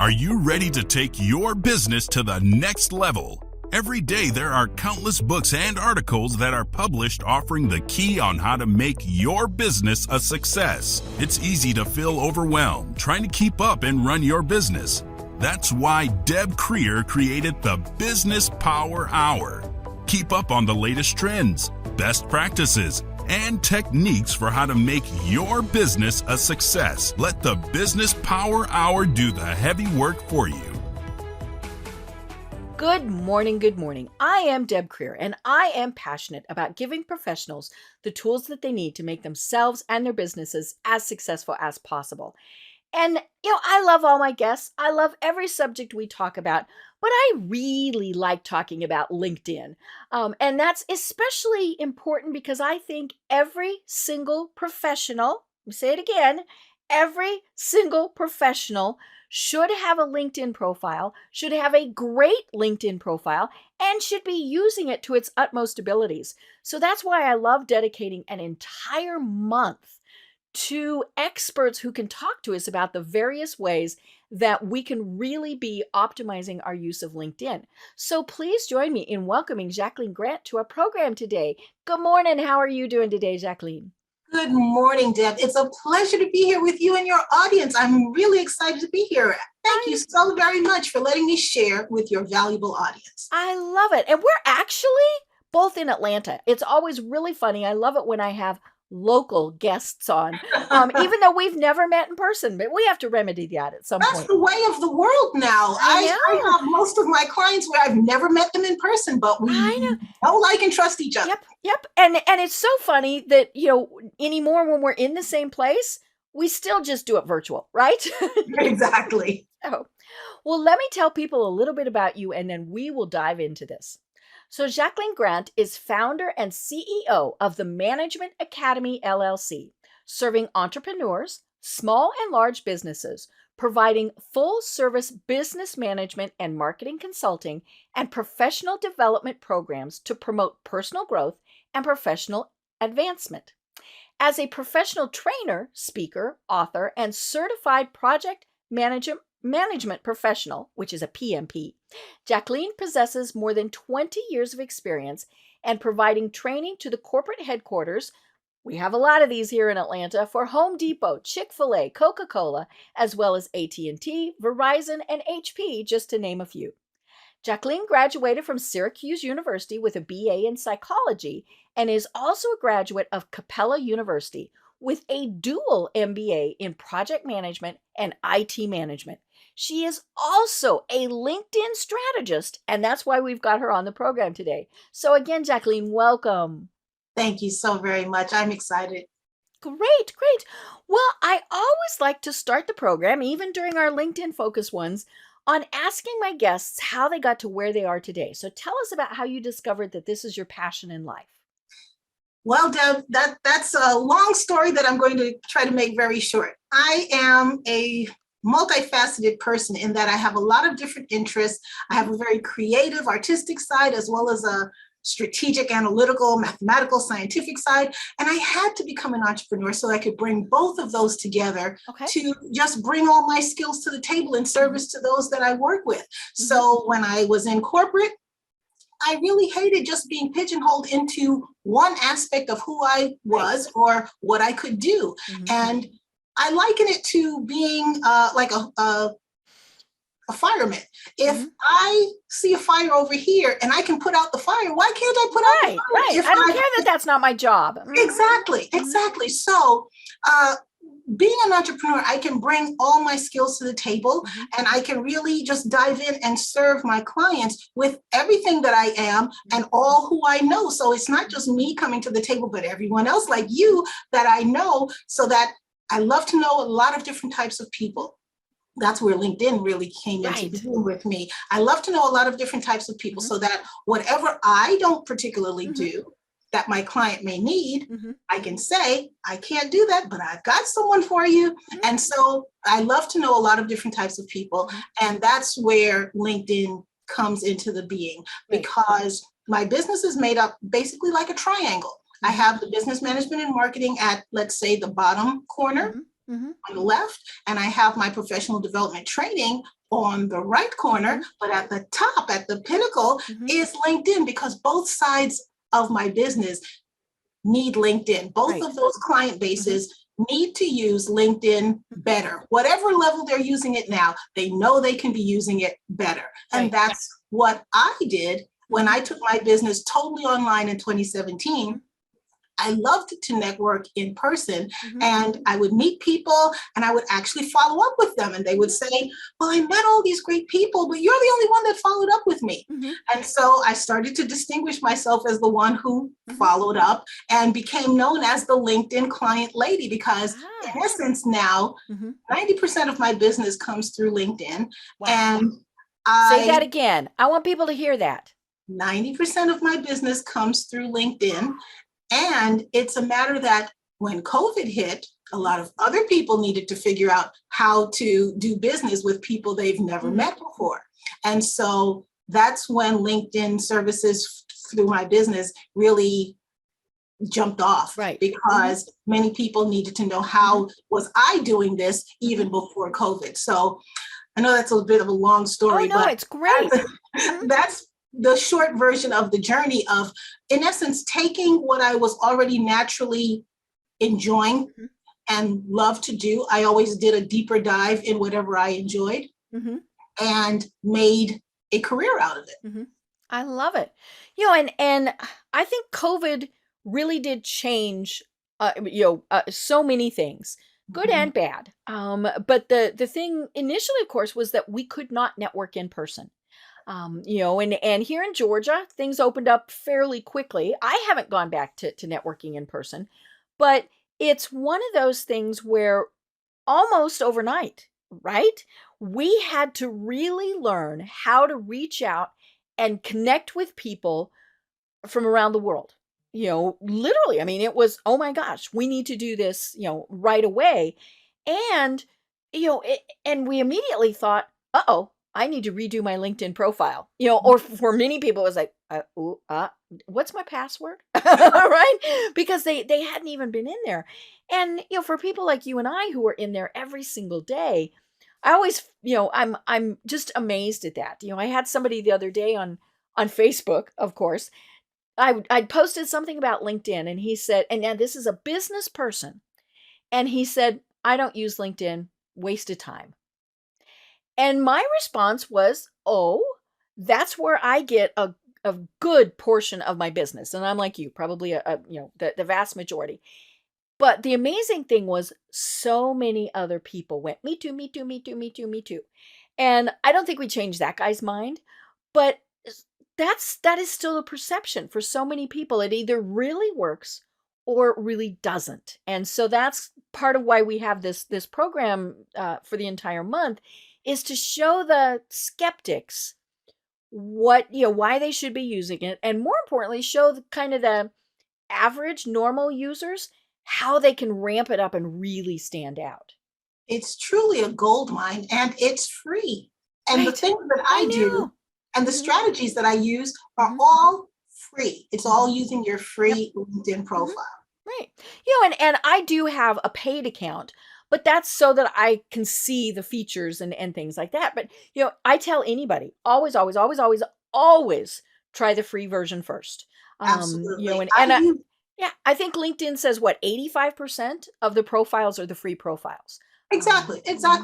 Are you ready to take your business to the next level? Every day there are countless books and articles that are published offering the key on how to make your business a success. It's easy to feel overwhelmed trying to keep up and run your business. That's why Deb Creer created the Business Power Hour. Keep up on the latest trends, best practices, and techniques for how to make your business a success. Let the Business Power Hour do the heavy work for you. Good morning, good morning. I am Deb Creer, and I am passionate about giving professionals the tools that they need to make themselves and their businesses as successful as possible. And, I love all my guests. I love every subject we talk about, but I really like talking about LinkedIn. And that's especially important because I think every single professional, let me say it again, every single professional should have a LinkedIn profile, should have a great LinkedIn profile, and should be using it to its utmost abilities. So that's why I love dedicating an entire month to experts who can talk to us about the various ways that we can really be optimizing our use of LinkedIn. So please join me in welcoming Jacqueline Grant to our program today. Good morning. How are you doing today, Jacqueline? Good morning, Deb. It's a pleasure to be here with you and your audience. I'm really excited to be here. Thank you so very much for letting me share with your valuable audience. I love it. And we're actually both in Atlanta. It's always really funny. I love it when I have local guests on, even though we've never met in person, but we have to remedy that at some point. That's the way of the world now. I have most of my clients where I've never met them in person, but we know, like, and trust each other. Yep. And it's so funny that, anymore when we're in the same place, we still just do it virtual, right? Exactly. Oh, well, let me tell people a little bit about you, and then we will dive into this. So Jacqueline Grant is founder and CEO of the Management Academy, LLC, serving entrepreneurs, small and large businesses, providing full-service business management and marketing consulting and professional development programs to promote personal growth and professional advancement. As a professional trainer, speaker, author, and certified project management professional, which is a PMP, Jacqueline possesses more than 20 years of experience and providing training to the corporate headquarters. We have a lot of these here in Atlanta for Home Depot, Chick-fil-A, Coca Cola, as well as A&T, Verizon, and HP, just to name a few. Jacqueline graduated from Syracuse University with a BA in psychology and is also a graduate of Capella University with a dual MBA in project management and IT management. She is also a LinkedIn strategist, and that's why we've got her on the program today. So again, Jacqueline, welcome. Thank you so very much. I'm excited. Great. Well, I always like to start the program, even during our LinkedIn focus ones, on asking my guests how they got to where they are today. So tell us about how you discovered that this is your passion in life. Well, Deb, that's a long story that I'm going to try to make very short. I am a multifaceted person in that I have a lot of different interests. I have a very creative, artistic side, as well as a strategic, analytical, mathematical, scientific side. And I had to become an entrepreneur so I could bring both of those together to just bring all my skills to the table in service to those that I work with. So when I was in corporate, I really hated just being pigeonholed into one aspect of who I was or what I could do. And I liken it to being like a fireman. If I see a fire over here and I can put out the fire, why can't I put out the fire? Right. I don't care that that's not my job. Exactly. So being an entrepreneur, I can bring all my skills to the table and I can really just dive in and serve my clients with everything that I am and all who I know. So it's not just me coming to the table, but everyone else like you that I know, so that I love to know a lot of different types of people. That's where LinkedIn really came into being with me. I love to know a lot of different types of people so that whatever I don't particularly do that my client may need, I can say, I can't do that, but I've got someone for you. And so I love to know a lot of different types of people. And that's where LinkedIn comes into the being, because my business is made up basically like a triangle. I have the business management and marketing at, let's say, the bottom corner. Mm-hmm. on the left, and I have my professional development training on the right corner, but at the top, at the pinnacle, is LinkedIn, because both sides of my business need LinkedIn. Both of those client bases need to use LinkedIn better. Whatever level they're using it now, they know they can be using it better. And that's what I did when I took my business totally online in 2017. I loved to network in person, and I would meet people and I would actually follow up with them. And they would say, well, I met all these great people, but you're the only one that followed up with me. And so I started to distinguish myself as the one who followed up and became known as the LinkedIn client lady, because in essence now, 90% of my business comes through LinkedIn. And say that again. I want people to hear that. 90% of my business comes through LinkedIn. And it's a matter that when COVID hit, a lot of other people needed to figure out how to do business with people they've never met before. And so that's when LinkedIn services through my business really jumped off, because many people needed to know how was I doing this even before COVID. So I know that's a bit of a long story, but it's great. That's the short version of the journey of, in essence, taking what I was already naturally enjoying and love to do. I always did a deeper dive in whatever I enjoyed and made a career out of it. I love it. You know, and I think COVID really did change, so many things, good and bad. But the thing initially, of course, was that we could not network in person. And here in Georgia, things opened up fairly quickly. I haven't gone back to networking in person, but it's one of those things where almost overnight, right? We had to really learn how to reach out and connect with people from around the world. Literally, I mean, it was, oh my gosh, we need to do this, right away. And, and we immediately thought, uh-oh, I need to redo my LinkedIn profile, or for many people, it was like, what's my password? Right? Because they hadn't even been in there. And, for people like you and I who are in there every single day, I always, I'm just amazed at that. I had somebody the other day on Facebook, of course. I posted something about LinkedIn, and he said, and now this is a business person. And he said, I don't use LinkedIn, waste of time. And my response was, oh, that's where I get a good portion of my business. And I'm like you, probably the vast majority. But the amazing thing was so many other people went, me too, me too, me too, me too, me too. And I don't think we changed that guy's mind, but that is still a perception for so many people. It either really works or it really doesn't. And so that's part of why we have this program for the entire month, is to show the skeptics why they should be using it, and more importantly, show the average normal users how they can ramp it up and really stand out. It's truly a gold mine, and it's free. And the things that I do and the strategies that I use are all free. It's all using your free LinkedIn profile. Right. And I do have a paid account, but that's so that I can see the features and things like that. But, I tell anybody, always, always, always, always, always try the free version first. Absolutely. I think LinkedIn says 85% of the profiles are the free profiles. Exactly.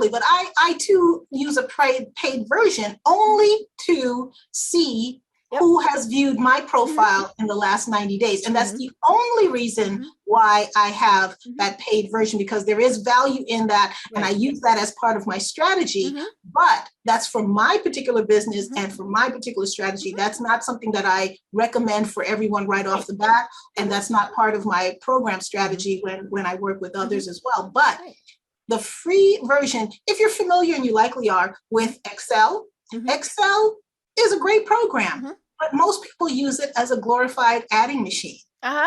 But I too use a paid version only to see who has viewed my profile in the last 90 days. And that's the only reason why I have that paid version, because there is value in that. And I use that as part of my strategy, but that's for my particular business and for my particular strategy. That's not something that I recommend for everyone right off the bat. And that's not part of my program strategy when I work with others as well. But the free version, if you're familiar, and you likely are, with Excel, Excel is a great program, but most people use it as a glorified adding machine.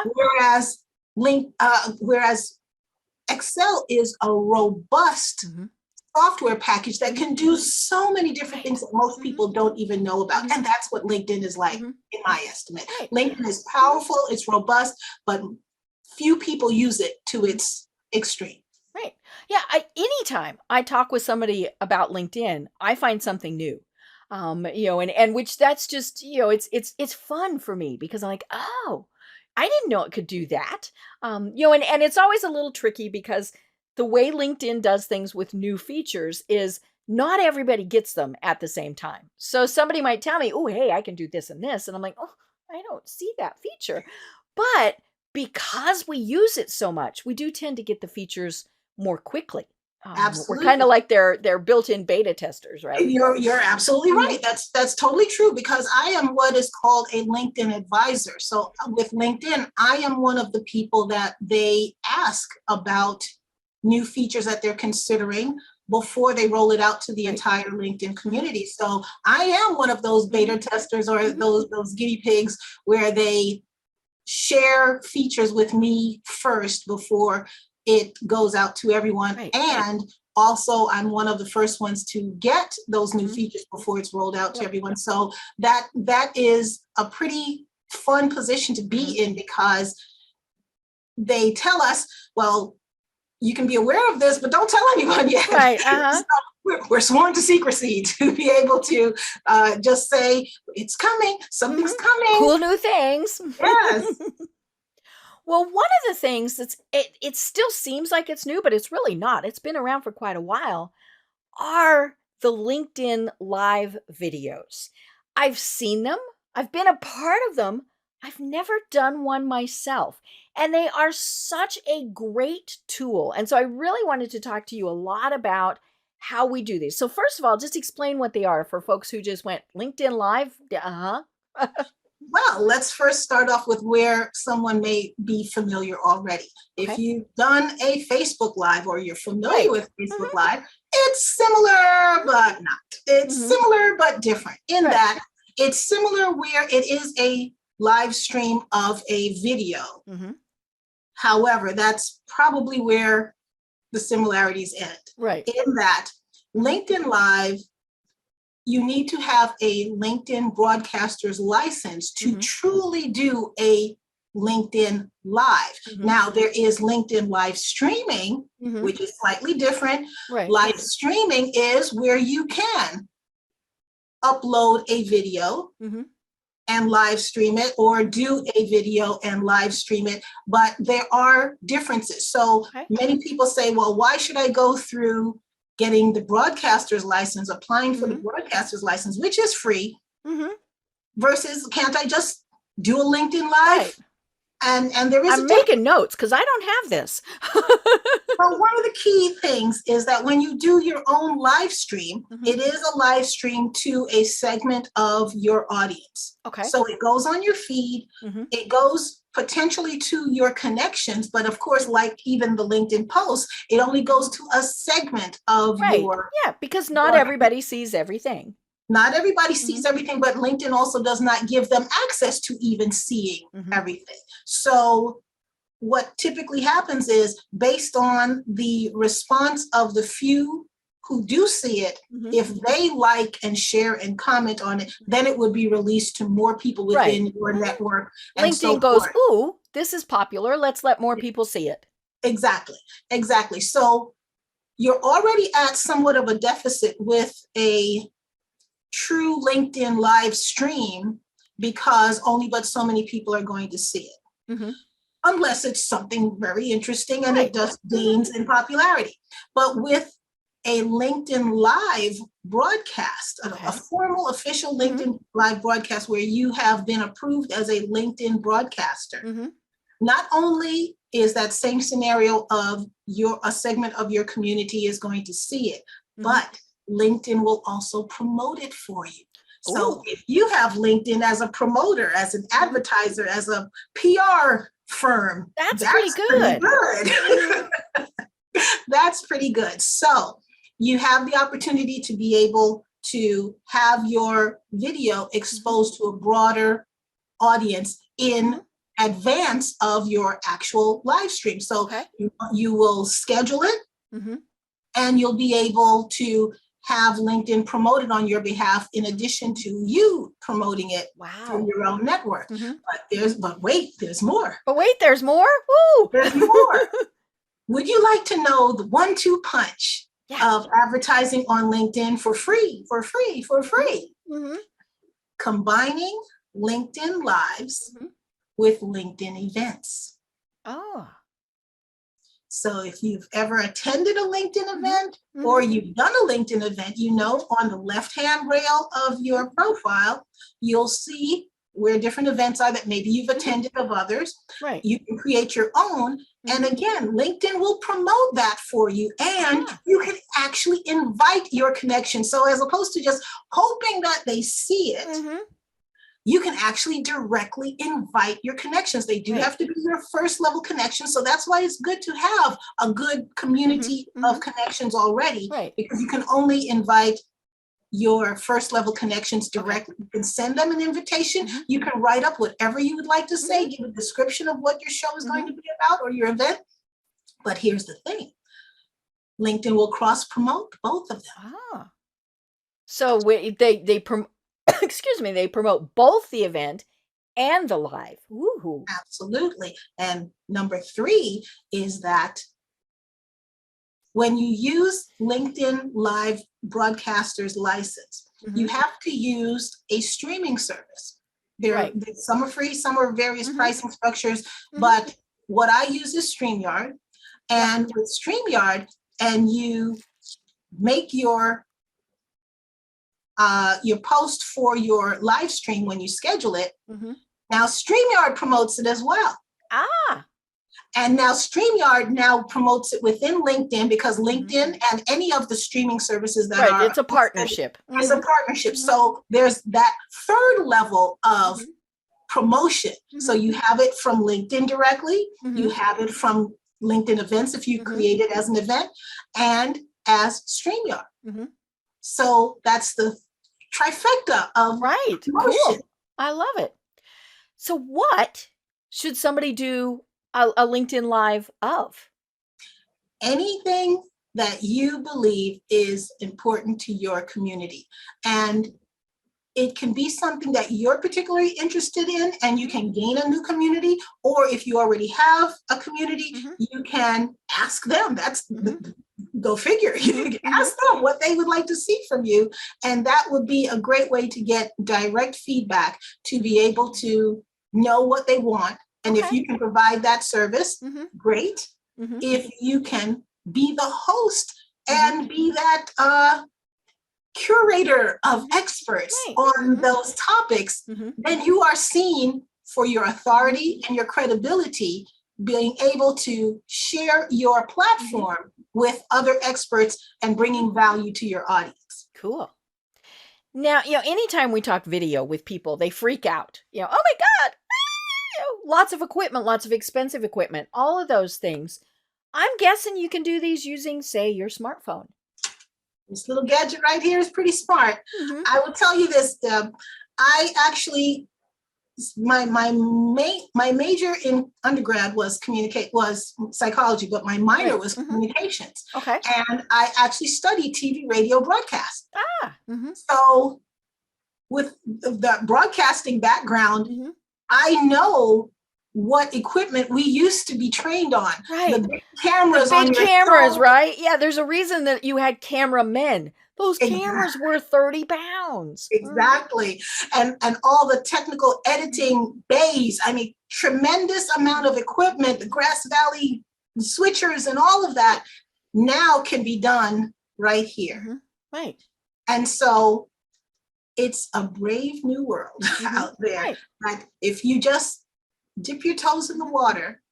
Whereas Excel is a robust software package that can do so many different things that most people don't even know about. And that's what LinkedIn is like, in my estimate. LinkedIn is powerful, it's robust, but few people use it to its extreme. Right. Yeah, anytime I talk with somebody about LinkedIn, I find something new. And which that's just, it's fun for me because I'm like, oh, I didn't know it could do that. And it's always a little tricky because the way LinkedIn does things with new features is not everybody gets them at the same time. So somebody might tell me, oh, hey, I can do this and this. And I'm like, oh, I don't see that feature. But because we use it so much, we do tend to get the features more quickly. We're kind of Absolutely. like their built-in beta testers, right? You're absolutely Mhm. right. That's totally true because I am what is called a LinkedIn advisor. So with LinkedIn, I am one of the people that they ask about new features that they're considering before they roll it out to the Right. entire LinkedIn Mhm. community. So I am one of those beta Mhm. testers or Mhm. those guinea pigs where they share features with me first before it goes out to everyone. Right. And also, I'm one of the first ones to get those new Mhm. features before it's rolled out to Yep. everyone. So that is a pretty fun position to Mhm. be in because they tell us, well, you can be aware of this, but don't tell anyone yet. Right. So Uh-huh. we're sworn to secrecy to be able to just say, it's coming, something's Mhm. coming. Cool new things. Yes. Well, one of the things it still seems like it's new, but it's really not. It's been around for quite a while. Are the LinkedIn live videos. I've seen them, I've been a part of them. I've never done one myself. And they are such a great tool. And so I really wanted to talk to you a lot about how we do these. So, first of all, just explain what they are for folks who just went LinkedIn Live. Uh huh. Well, let's first start off with where someone may be familiar already. If Okay. you've done a Facebook Live or you're familiar Right. with Facebook Hmm. Live, it's similar but not. It's Hmm. similar but different in Right. that it's similar where it is a live stream of a video. Hmm. However, that's probably where the similarities end. Right. In that, Hmm. LinkedIn Live, you need to have a LinkedIn broadcaster's license to Hmm. truly do a LinkedIn Live. Hmm. Now, there is LinkedIn live streaming, Hmm. which is slightly different. Right. Live streaming is where you can upload a video Hmm. and live stream it, or do a video and live stream it, but there are differences. So Okay. many people say, well, why should I go through getting the broadcaster's license, applying for the Hmm. broadcaster's license, which is free, Hmm. versus can't I just do a LinkedIn Right. Live? And there is a I'm difference. making notes because I don't have this. Well, one of the key things is that when you do your own live stream, Hmm. it is a live stream to a segment of your audience. Okay. So it goes on your feed, Hmm. it goes potentially to your connections, but of course, like even the LinkedIn post, it only goes to a segment of Right. your Yeah, because not audience. everybody sees everything. Not everybody Hmm. sees everything, but LinkedIn also does not give them access to even seeing Hmm. everything. So what typically happens is based on the response of the few who do see it, Hmm. if they like and share and comment on it, then it would be released to more people Right. within your Hmm. network and LinkedIn so goes, forth. ooh, this is popular. Let's let more people see it. Exactly, exactly. So you're already at somewhat of a deficit with a true LinkedIn live stream because only but so many people are going to see it, Hmm. unless it's something very interesting and it Right. just Hmm. gains in popularity. But with a LinkedIn Live broadcast, a Okay. formal official Hmm. LinkedIn Live broadcast where you have been approved as a LinkedIn broadcaster, Hmm. not only is that same scenario of a segment of your community is going to see it, Hmm. but LinkedIn will also promote it for you. So Ooh. if you have LinkedIn as a promoter, as an Hmm. advertiser, as a PR firm, That's pretty that's pretty good. good. Hmm. That's pretty good. So you have the opportunity to be able to have your video Hmm. exposed to a broader audience Hmm. in advance of your actual live stream. So Okay. you will schedule it Hmm. and you'll be able to have LinkedIn promoted on your behalf in Hmm. addition to you promoting it through Wow. your own network. Hmm. But wait, there's more. But wait, there's more. Woo. There's more. Would you like to know the 1-2 punch Yeah. of advertising on LinkedIn for free, for free, for free? Mm-hmm. Combining LinkedIn Lives Mm-hmm. with LinkedIn events. Oh. So if you've ever attended a LinkedIn Mm-hmm. event Mm-hmm. or you've done a LinkedIn event, you know on the left-hand rail of your profile, you'll see where different events are that maybe you've attended of others. Right. You can create your own. And Mhm. again, LinkedIn will promote that for you. And Ah. you can actually invite your connection. So as opposed to just hoping that they see it, Mm-hmm. you can actually directly invite your connections. They do Right. have to be your first level connections. So that's why it's good to have a good community Mm-hmm. of connections already, Right. because you can only invite your first level connections Okay. directly. You can send them an invitation. Mm-hmm. You can write up whatever you would like to say, Mm-hmm. give a description of what your show is going Mm-hmm. to be about or your event. But here's the thing, LinkedIn will cross promote both of them. Ah. So they excuse me, they promote both the event and the live. Woohoo. Absolutely. And number 3 is that when you use LinkedIn Live Broadcaster's license, you Mm-hmm. have to use a streaming service. Right. Some are free, some are various Mm-hmm. pricing structures, Mm-hmm. but what I use is StreamYard. Yeah. And with StreamYard, and you make your post for your live stream when you schedule it. Mm-hmm. Now StreamYard promotes it as well. Ah. And now StreamYard now promotes it within LinkedIn because Mm-hmm. LinkedIn and any of the streaming services that Right. are It's a partnership. is a Mm-hmm. partnership. Mm-hmm. So there's that third level of Mm-hmm. promotion. So Mm-hmm. you have it from LinkedIn directly, you Mm-hmm. have it from LinkedIn events if you Mm-hmm. create it as an event, and as StreamYard. Mm-hmm. So that's the trifecta of Right. promotion. Cool. I love it. So what should somebody do a LinkedIn Live of? Anything that you believe is important to your community. And it can be something that you're particularly interested in and you can gain a new community, or if you already have a community, Mm-hmm. you can ask them. That's Mm-hmm. go figure. You Mm-hmm. can ask them what they would like to see from you. And that would be a great way to get direct feedback to be able to know what they want. And if Okay. you can provide that service, Mm-hmm. great. Mm-hmm. If you can be the host Mm-hmm. and be that curator of experts Right. on Mm-hmm. those topics, Mm-hmm. then you are seen for your authority and your credibility, being able to share your platform with other experts and bringing value to your audience. Cool. Now, anytime we talk video with people, they freak out. Oh my God, lots of equipment, lots of expensive equipment, all of those things. I'm guessing you can do these using, say, your smartphone. This little gadget right here is pretty smart. Mm-hmm. I will tell you this, Deb. I actually, my major in undergrad was psychology, but my minor Right. was Mm-hmm. communications. Okay. And I actually studied TV, radio, broadcast. Ah. Mm-hmm. So with the broadcasting background, Mm-hmm. I know what equipment we used to be trained on. Right. The big cameras The on big your cameras, show. right? Yeah, there's a reason that you had cameramen. Those Exactly. cameras were 30 pounds. Exactly. And all the technical editing bays. I mean, tremendous amount of equipment, the Grass Valley switchers and all of that now can be done right here. Mm-hmm. Right. And so it's a brave new world out there. Right. That if you just dip your toes in the water,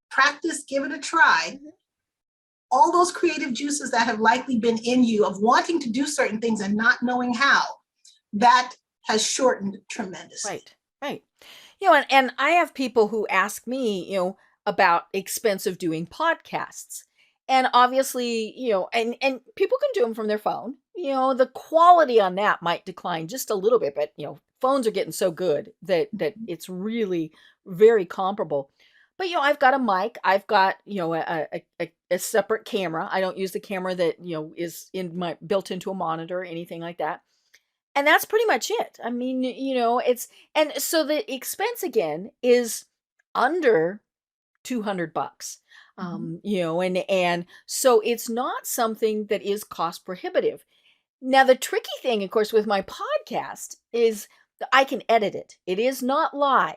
practice, give it a try, all those creative juices that have likely been in you of wanting to do certain things and not knowing how, that has shortened tremendously. Right. Right. And I have people who ask me, about expense of doing podcasts. And obviously, and people can do them from their phone. The quality on that might decline just a little bit, but phones are getting so good that it's really very comparable. But I've got a mic, I've got a separate camera. I don't use the camera that is built into a monitor or anything like that. And that's pretty much it. I mean, and so the expense again is under $200. And so it's not something that is cost prohibitive. Now, the tricky thing, of course, with my podcast is that I can edit it. It is not live.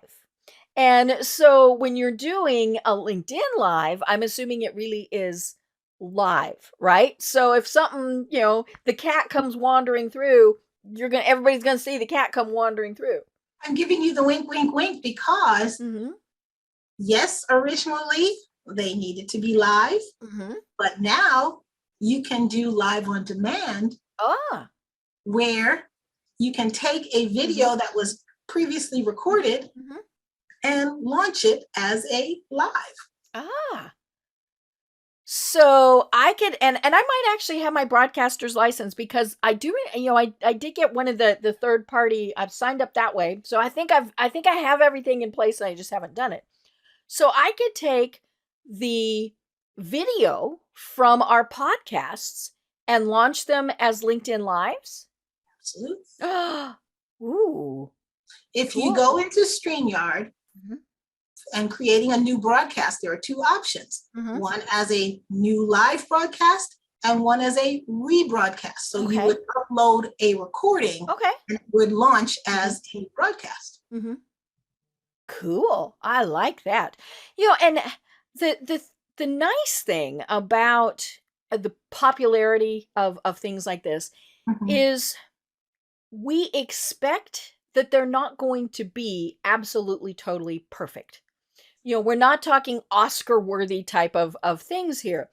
And so when you're doing a LinkedIn live, I'm assuming it really is live, right? So if something, the cat comes wandering through, everybody's gonna see the cat come wandering through. I'm giving you the wink, wink, wink because Mm-hmm. yes, originally they needed to be live, Mm-hmm. but now you can do live on demand Ah. where you can take a video that was previously recorded Mm-hmm. and launch it as a live. Ah. So I could, and I might actually have my broadcaster's license because I do, I did get one of the third party. I've signed up that way, so I think I have everything in place, and I just haven't done it. So I could take the video from our podcasts and launch them as LinkedIn Lives. Absolutely. Ooh, If cool. you go into StreamYard and creating a new broadcast, there are two options. One as a new live broadcast and one as a rebroadcast. So you would upload a recording and it would launch as a broadcast. Cool. I like that. And the nice thing about the popularity of things like this is we expect that they're not going to be absolutely totally perfect. We're not talking Oscar-worthy type of things here.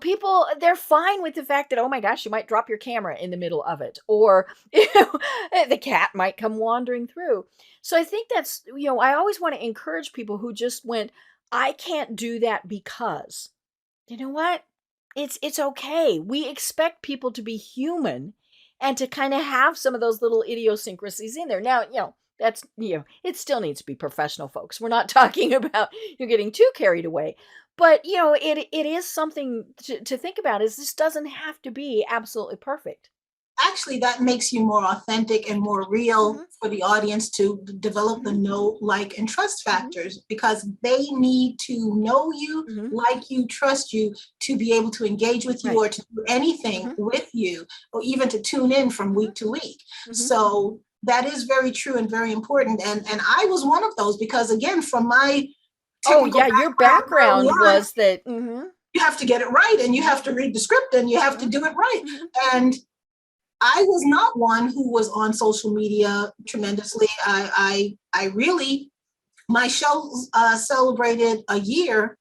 People, they're fine with the fact that, oh my gosh, you might drop your camera in the middle of it, or the cat might come wandering through. So I think that's, I always want to encourage people who just went, I can't do that because, you know what? It's okay. We expect people to be human and to kind of have some of those little idiosyncrasies in there. Now, that's, it still needs to be professional, folks. We're not talking about you're getting too carried away. But, it is something to think about is this doesn't have to be absolutely perfect. Actually, that makes you more authentic and more real for the audience to develop the know, like, and trust factors because they need to know you, like you, trust you to be able to engage with you or to do anything with you or even to tune in from week to week. So that is very true and very important. And I was one of those because, again, from my your background was that you have to get it right and you have to read the script and you have to do it right. And I was not one who was on social media tremendously. I really, my show celebrated a year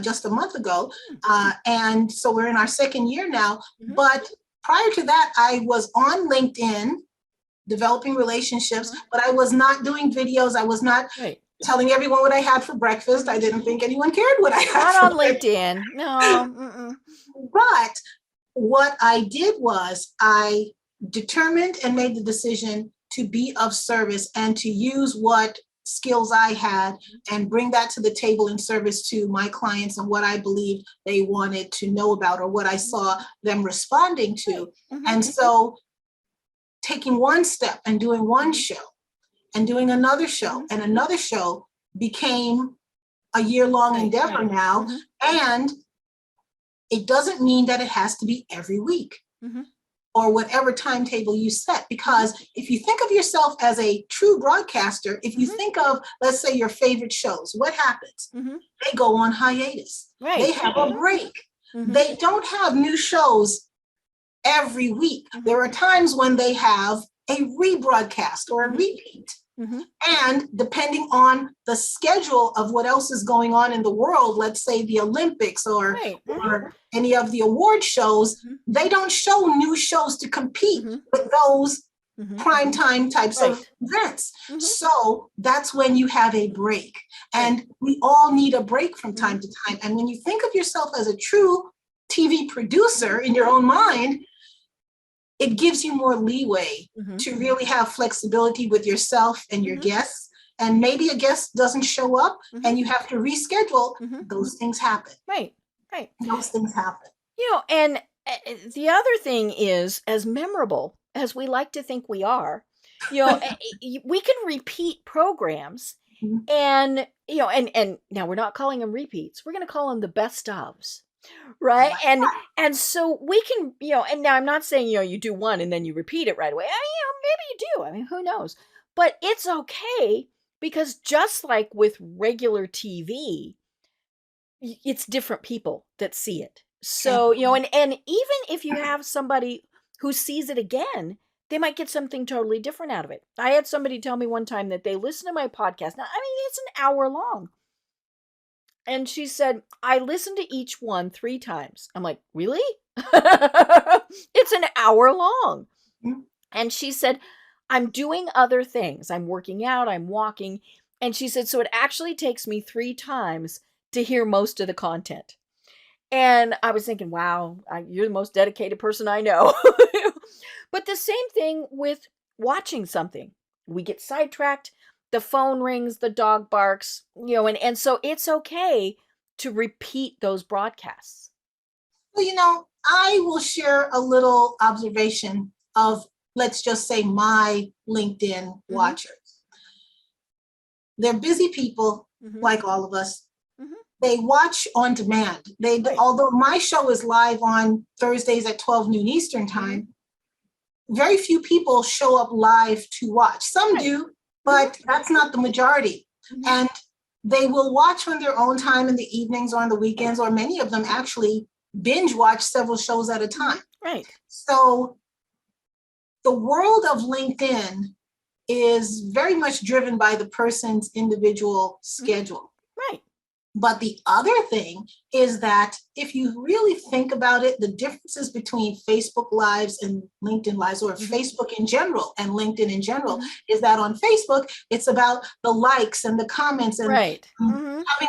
just a month ago. And so we're in our second year now. But prior to that, I was on LinkedIn developing relationships, but I was not doing videos. I was not telling everyone what I had for breakfast. I didn't think anyone cared what I had not on LinkedIn. No. But what I did was I determined and made the decision to be of service and to use what skills I had and bring that to the table in service to my clients and what I believed they wanted to know about or what I saw them responding to. And so taking one step and doing one show and doing another show and another show became a year-long endeavor now. And it doesn't mean that it has to be every week or whatever timetable you set. Because if you think of yourself as a true broadcaster, if you think of, let's say, your favorite shows, what happens? They go on hiatus. They have a break. They don't have new shows every week. There are times when they have a rebroadcast or a repeat. And depending on the schedule of what else is going on in the world, let's say the Olympics or any of the award shows, they don't show new shows to compete with those primetime types of events. So that's when you have a break. And we all need a break from time to time. And when you think of yourself as a true TV producer in your own mind, it gives you more leeway to really have flexibility with yourself and your guests. And maybe a guest doesn't show up and you have to reschedule. Those things happen. Right. Those things happen. And the other thing is, as memorable as we like to think we are, we can repeat programs And, and now we're not calling them repeats. We're going to call them the best ofs. Right. And so we can, and now I'm not saying, you do one and then you repeat it right away. Maybe you do. I mean, who knows? But it's okay, because just like with regular TV, it's different people that see it. So, and even if you have somebody who sees it again, they might get something totally different out of it. I had somebody tell me one time that they listen to my podcast. Now, I mean, it's an hour long. And she said, I listened to each one 3 times. I'm like, really? It's an hour long. And she said, I'm doing other things. I'm working out, I'm walking. And she said, so it actually takes me 3 times to hear most of the content. And I was thinking, wow, you're the most dedicated person I know. But the same thing with watching something. We get sidetracked. The phone rings, the dog barks, and so it's okay to repeat those broadcasts. Well, I will share a little observation of, let's just say, my LinkedIn watchers. They're busy people, like all of us. They watch on demand. Although my show is live on Thursdays at 12 noon Eastern time, very few people show up live to watch. Some do, but that's not the majority. And they will watch on their own time in the evenings or on the weekends, or many of them actually binge watch several shows at a time. Right. So the world of LinkedIn is very much driven by the person's individual schedule. Right. But the other thing is that if you really think about it, the differences between Facebook Lives and LinkedIn Lives, or Facebook in general and LinkedIn in general, is that on Facebook, it's about the likes and the comments and having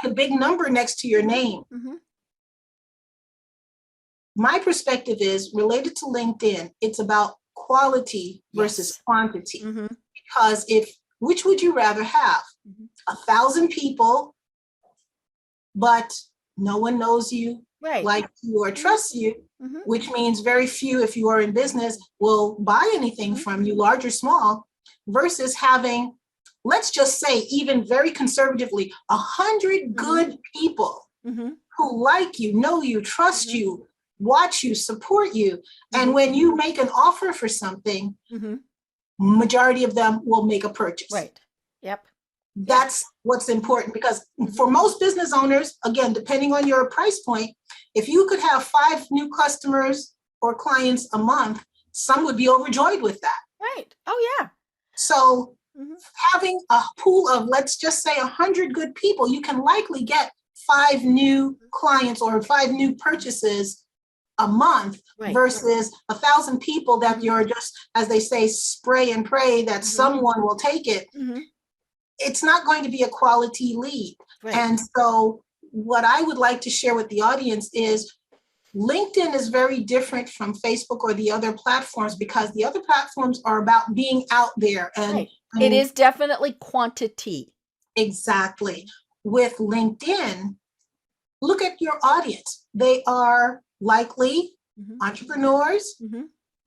a big number next to your name. My perspective is related to LinkedIn. It's about quality versus quantity. Because which would you rather have? 1,000 people, but no one knows you, like you, or trusts you, which means very few, if you are in business, will buy anything from you, large or small, versus having, let's just say, even very conservatively, 100 good people who like you, know you, trust you, watch you, support you. And when you make an offer for something, majority of them will make a purchase. Right. Yep. That's what's important, because for most business owners, again, depending on your price point, if you could have 5 new customers or clients a month, some would be overjoyed with that. Right. Oh, yeah. So having a pool of, let's just say, 100 good people, you can likely get 5 new clients or 5 new purchases a month, versus 1,000 people that you're just, as they say, spray and pray that someone will take it. It's not going to be a quality lead. And so what I would like to share with the audience is LinkedIn is very different from Facebook or the other platforms, because the other platforms are about being out there. And it is definitely quantity. Exactly. With LinkedIn, look at your audience. They are likely entrepreneurs,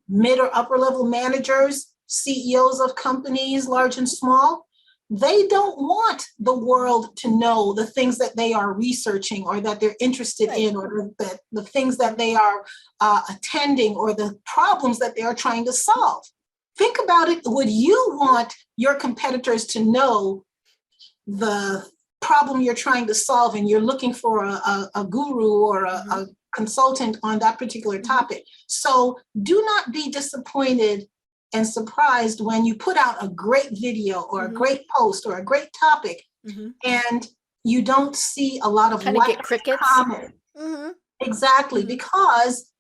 mid or upper level managers, CEOs of companies, large and small. They don't want the world to know the things that they are researching, or that they're interested in, or the things that they are attending, or the problems that they are trying to solve. Think about it. Would you want your competitors to know the problem you're trying to solve, and you're looking for a guru or a consultant on that particular topic? So do not be disappointed and surprised when you put out a great video or a great post or a great topic, and you don't see a lot of likes, get crickets. Comments. Exactly, because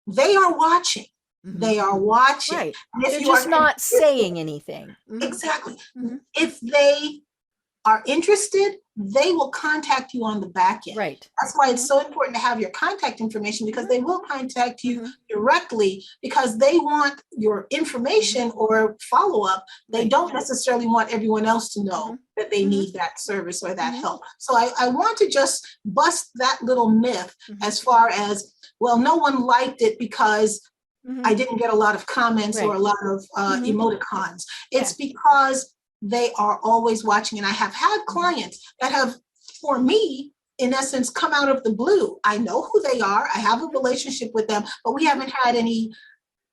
they are watching. They are watching. Right. They're just not saying anything. Exactly. If they are interested, they will contact you on the back end. Right. That's why it's so important to have your contact information, because they will contact you directly, because they want your information or follow-up. They don't necessarily want everyone else to know that they need that service or that help. So I want to just bust that little myth as far as, well, no one liked it because I didn't get a lot of comments or a lot of emoticons. It's because they are always watching. And I have had clients that have, for me, in essence, come out of the blue. I know who they are. I have a relationship with them, but we haven't had any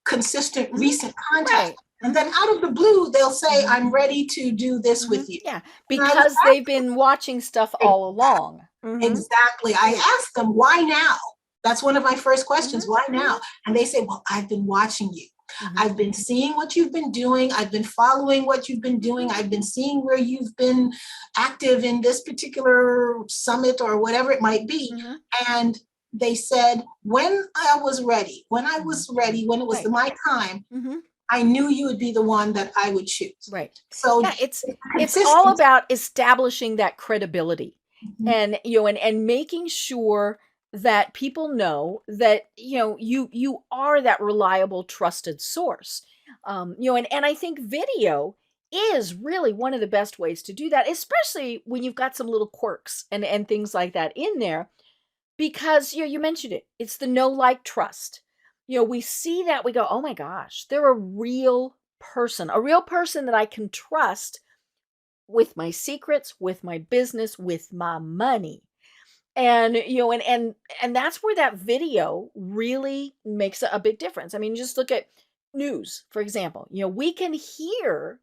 consistent recent contact. Right. And then out of the blue, they'll say, I'm ready to do this with you. Yeah, because they've been watching stuff all along. Exactly. I asked them, why now? That's one of my first questions. Why now? And they say, well, I've been watching you. I've been seeing what you've been doing. I've been following what you've been doing. I've been seeing where you've been active in this particular summit or whatever it might be. And they said, when I was ready, when it was my time, I knew you would be the one that I would choose. Right. So yeah, it's all about establishing that credibility and, and making sure that people know that, you are that reliable, trusted source. And I think video is really one of the best ways to do that, especially when you've got some little quirks and things like that in there, because, you mentioned it, it's the know, like, trust. We see that, we go, oh my gosh, they're a real person that I can trust with my secrets, with my business, with my money. And, and that's where that video really makes a big difference. I mean, just look at news, for example. We can hear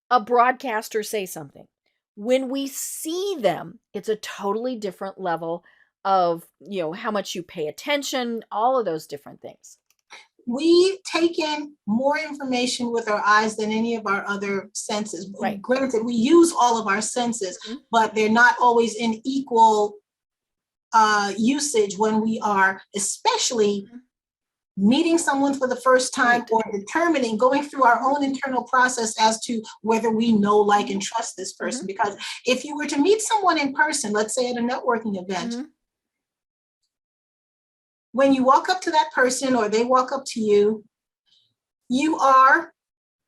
a broadcaster say something. When we see them, it's a totally different level of, how much you pay attention, all of those different things. We take in more information with our eyes than any of our other senses. Right. Granted, we use all of our senses, but they're not always in equal usage when we are especially meeting someone for the first time or determining, going through our own internal process as to whether we know, like, and trust this person. Because if you were to meet someone in person, let's say at a networking event, when you walk up to that person or they walk up to you, you are,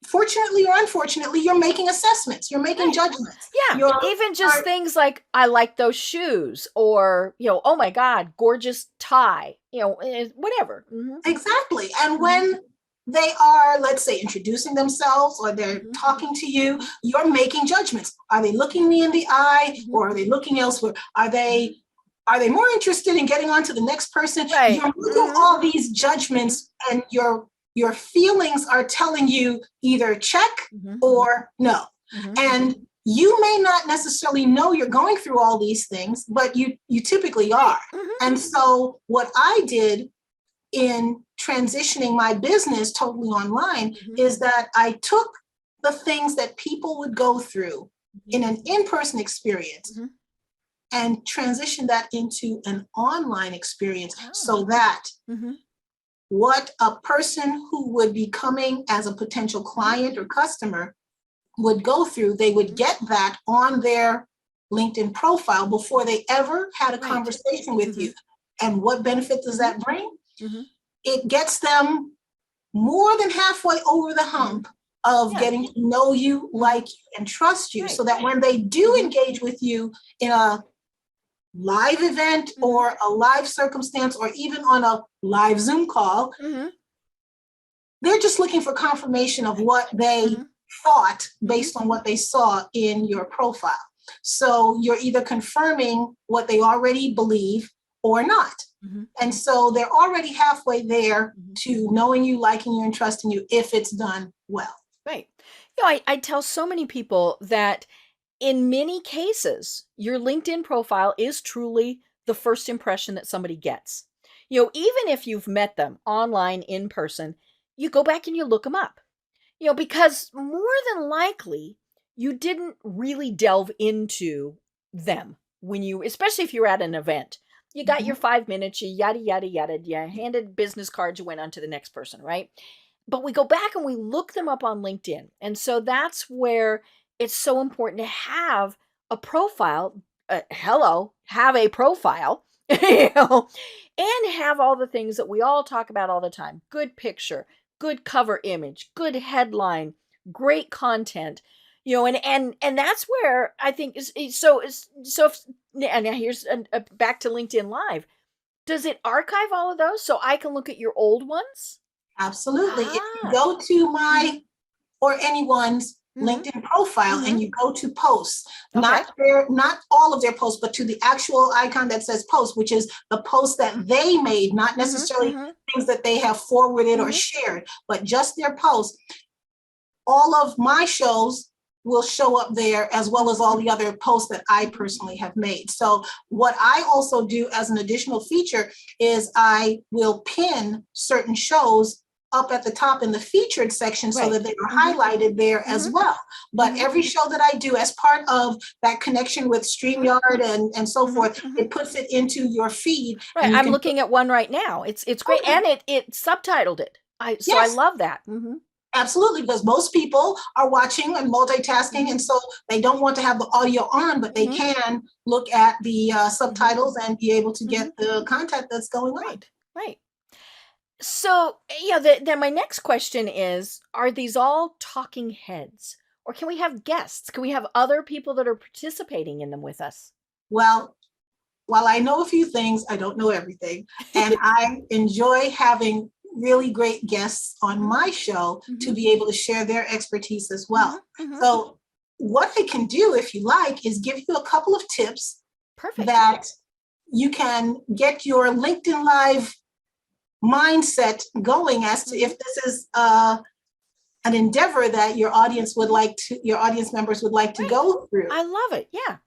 fortunately or unfortunately, you're making assessments, you're making judgments. Yeah, even just things like, I like those shoes, or, oh my God, gorgeous tie, whatever. Exactly. And when they are, let's say, introducing themselves or they're talking to you, you're making judgments. Are they looking me in the eye or are they looking elsewhere? Are they more interested in getting on to the next person? Right. You're making all these judgments, and your feelings are telling you either check or no. And you may not necessarily know you're going through all these things, but you typically are. And so what I did in transitioning my business totally online is that I took the things that people would go through in an in-person experience and transitioned that into an online experience, so that what a person who would be coming as a potential client or customer would go through, they would get that on their LinkedIn profile before they ever had a conversation with you. And what benefit does that bring? It gets them more than halfway over the hump of getting to know you, like you, and trust you, so that when they do engage with you in a live event or a live circumstance, or even on a live Zoom call, they're just looking for confirmation of what they thought based on what they saw in your profile. So you're either confirming what they already believe or not. And so they're already halfway there to knowing you, liking you, and trusting you if it's done well. Right. I tell so many people that in many cases, your LinkedIn profile is truly the first impression that somebody gets. Even if you've met them online, in person, you go back and you look them up. Because more than likely, you didn't really delve into them especially if you're at an event. You got your 5 minutes, you yada, yada, yada, you handed business cards, you went on to the next person, right? But we go back and we look them up on LinkedIn. And so that's where it's so important to have a profile, have a profile, and have all the things that we all talk about all the time. Good picture, good cover image, good headline, great content, and that's where I think and now here's back to LinkedIn Live. Does it archive all of those so I can look at your old ones? Absolutely. If you go to my or anyone's LinkedIn profile and you go to posts, Okay. not all of their posts, but to the actual icon that says post, which is the post that they made, not necessarily things that they have forwarded or shared, but just their posts. All of my shows will show up there, as well as all the other posts that I personally have made. So what I also do as an additional feature is I will pin certain shows up at the top in the featured section so that they are highlighted there as well. But every show that I do as part of that connection with StreamYard and so forth, it puts it into your feed. Right. I'm looking at one right now. It's great. Okay. And it subtitled it. So I love that. Absolutely, because most people are watching and multitasking, and so they don't want to have the audio on, but they can look at the subtitles and be able to get the content that's going on. Right. So, then my next question is, are these all talking heads? Or can we have guests? Can we have other people that are participating in them with us? Well, while I know a few things, I don't know everything. And I enjoy having really great guests on my show to be able to share their expertise as well. So what I can do, if you like, is give you a couple of tips that you can get your LinkedIn Live mindset going as to if this is an endeavor that your audience members would like to go through. I love it. Yeah.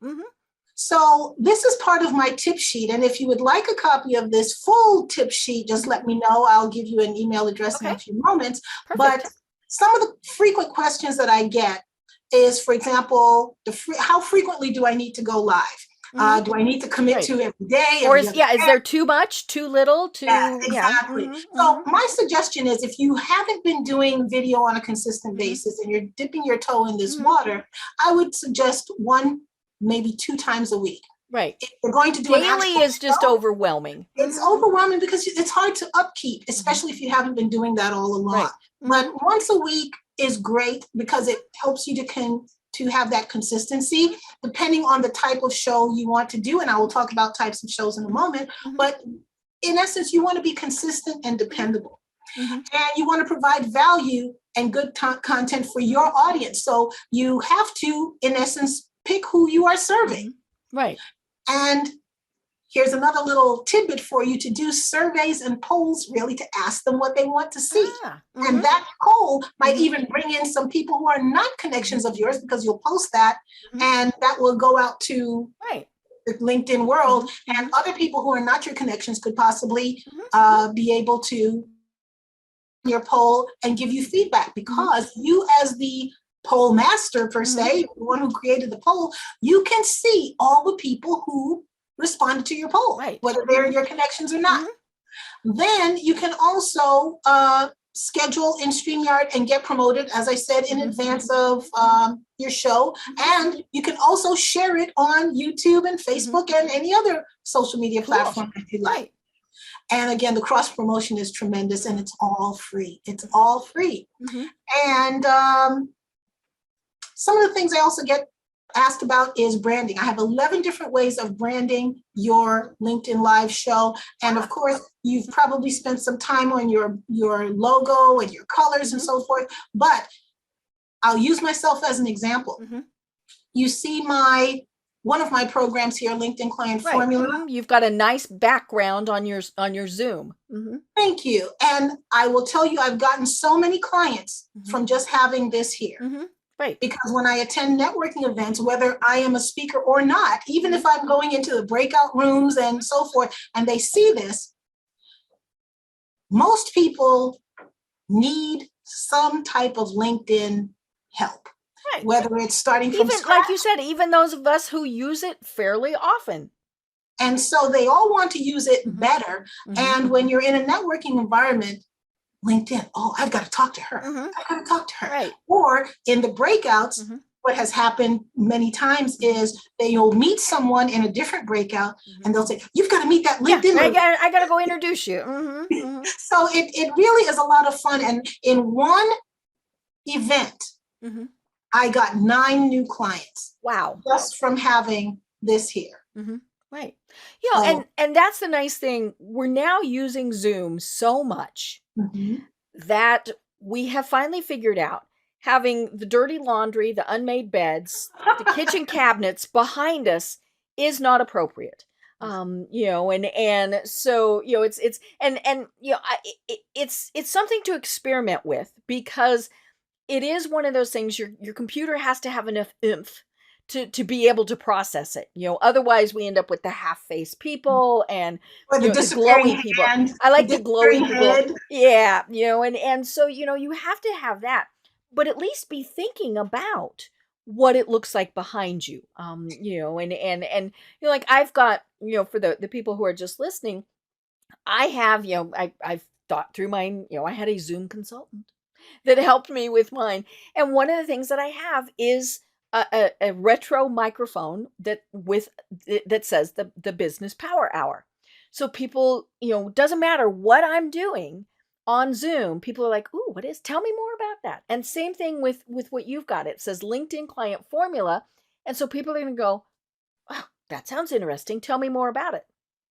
So this is part of my tip sheet. And if you would like a copy of this full tip sheet, just let me know. I'll give you an email address in a few moments. But some of the frequent questions that I get is, for example, how frequently do I need to go live? Do I need to commit to every day? Or is there too much, too little? Exactly. So my suggestion is, if you haven't been doing video on a consistent basis and you're dipping your toe in this water, I would suggest maybe 2 times a week. Right. If you're going to do daily is just overwhelming. It's overwhelming because it's hard to upkeep, especially if you haven't been doing that all along. But once a week is great because it helps you to have that consistency, depending on the type of show you want to do. And I will talk about types of shows in a moment. But in essence, you want to be consistent and dependable. And you want to provide value and good content for your audience. So you have to, in essence, pick who you are serving. Right. And here's another little tidbit for you: to do surveys and polls, really, to ask them what they want to see. And that poll might even bring in some people who are not connections of yours, because you'll post that and that will go out to the LinkedIn world. And other people who are not your connections could possibly be able to your poll and give you feedback, because you, as the poll master per se, the one who created the poll, you can see all the people who responded to your poll, whether they're your connections or not. Then you can also schedule in StreamYard and get promoted, as I said, in advance of your show. And you can also share it on YouTube and Facebook and any other social media platform if you like. And again, the cross promotion is tremendous, and it's all free. It's all free. And some of the things I also get asked about is branding. I have 11 different ways of branding your LinkedIn Live show. And of course, you've probably spent some time on your logo and your colors and so forth. But I'll use myself as an example. You see one of my programs here, LinkedIn Client Formula. You've got a nice background on your Zoom. Thank you. And I will tell you, I've gotten so many clients from just having this here. Because when I attend networking events, whether I am a speaker or not, even if I'm going into the breakout rooms and so forth, and they see this, most people need some type of LinkedIn help. Whether it's starting from scratch. Like you said, even those of us who use it fairly often. And so they all want to use it better. And when you're in a networking environment, LinkedIn, I've got to talk to her. I've got to talk to her. Or in the breakouts, what has happened many times is you'll meet someone in a different breakout and they'll say, you've got to meet that LinkedIn. I got to go introduce you. So it really is a lot of fun. And in one event, I got 9 new clients. Wow. Just from having this here. Right. And that's the nice thing. We're now using Zoom so much that we have finally figured out having the dirty laundry, the unmade beds, the kitchen cabinets behind us is not appropriate. And so, it's something to experiment with, because it is one of those things. Your computer has to have enough oomph to be able to process it. Otherwise we end up with the half-faced people and Or the the disappearing glowy people. hand, I like the the glowy disappearing people. head. Yeah, and so you have to have that, but at least be thinking about what it looks like behind you. Like I've got, for the people who are just listening, I have, I've thought through mine. I had a Zoom consultant that helped me with mine. And one of the things that I have is a retro microphone that says the business power hour. So people, doesn't matter what I'm doing on Zoom, people are like, "Ooh, tell me more about that." And same thing with what you've got. It says LinkedIn client formula. And so people are going to go, "Oh, that sounds interesting. Tell me more about it."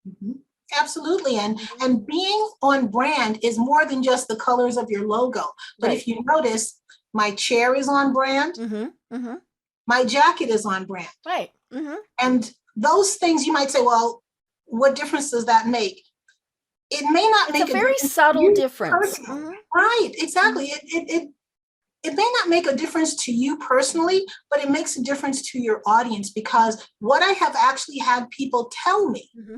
Mhm. Absolutely. And being on brand is more than just the colors of your logo. But Right. if you notice, my chair is on brand, Mm-hmm. Mm-hmm. my jacket is on brand. Right. Mm-hmm. And those things you might say, well, what difference does that make? It may not It's a make a very difference to subtle you difference. personally. Mm-hmm. Right, exactly. It may not make a difference to you personally, but it makes a difference to your audience, because what I have actually had people tell me, Mm-hmm.